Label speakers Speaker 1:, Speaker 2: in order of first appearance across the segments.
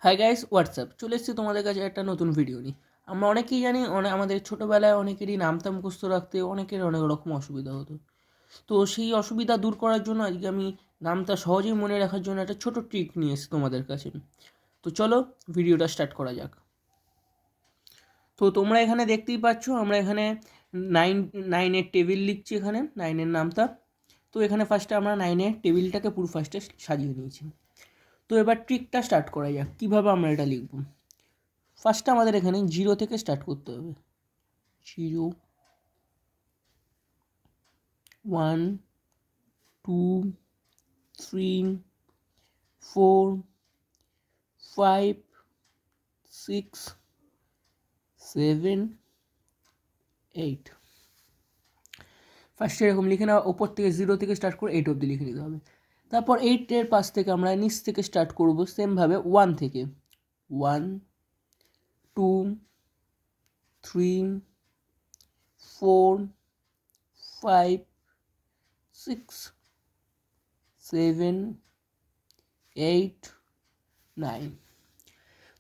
Speaker 1: Hi guys, WhatsApp চলে এসেছি তোমাদের কাছে একটা নতুন ভিডিও নিয়ে। আমরা অনেকেই জানি আমাদের ছোটোবেলায় অনেকেরই নামটা মুখস্থ রাখতে অনেকের অনেক রকম অসুবিধা হতো। তো সেই অসুবিধা দূর করার জন্য আজকে আমি নামটা সহজেই মনে রাখার জন্য একটা ছোটো ট্রিক নিয়ে এসেছি তোমাদের কাছে। তো চলো ভিডিওটা স্টার্ট করা যাক। তো তোমরা এখানে দেখতেই পাচ্ছ, আমরা এখানে নাইনের টেবিল লিখছি, এখানে নাইনের নামটা। তো এখানে ফার্স্টে আমরা নাইনের টেবিলটাকে পুরো ফার্স্টে সাজিয়ে নিয়েছি। তো এবার ট্রিকটা স্টার্ট করা যাক, কীভাবে আমরা এটা লিখব। ফার্স্টে আমাদের এখানে 0 থেকে স্টার্ট করতে হবে। 0, 1, 2, 3, 4, 5, 6, 7, 8। ফার্স্টে এরকম লিখে নেওয়া, ওপর থেকে 0 থেকে স্টার্ট করে 8 অবধি লিখে নিতে হবে। তারপর 8-এর পাশ থেকে আমরা নিচ থেকে স্টার্ট করব, সেমভাবে 1 থেকে। 1, 2, 3, 4, 5, 6, 7, 8, 9।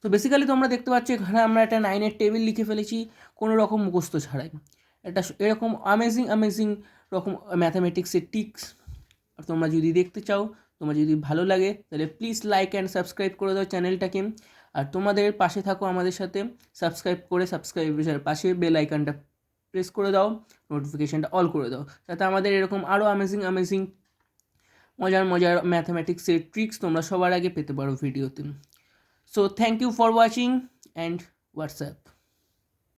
Speaker 1: তো বেসিক্যালি তোমরা দেখতে পাচ্ছ এখানে আমরা একটা 9-এর টেবিল লিখে ফেলেছি কোনো রকম মুখস্থ ছাড়াই। এটা এরকম অ্যামেজিং রকম ম্যাথামেটিক্সের টিক্স তোমরা যদি দেখতে চাও, তোমার যদি ভালো লাগে, তাহলে প্লিজ লাইক অ্যান্ড সাবস্ক্রাইব করে দাও চ্যানেলটাকে। আর তোমাদের পাশে থাকো আমাদের সাথে, সাবস্ক্রাইবের পাশে বেল আইকনটা প্রেস করে দাও, নোটিফিকেশানটা অল করে দাও, যাতে আমাদের এরকম আরও অ্যামেজিং মজার ম্যাথামেটিক্সের ট্রিক্স তোমরা সবার আগে পেতে পারো ভিডিওতে। So thank you for watching and WhatsApp.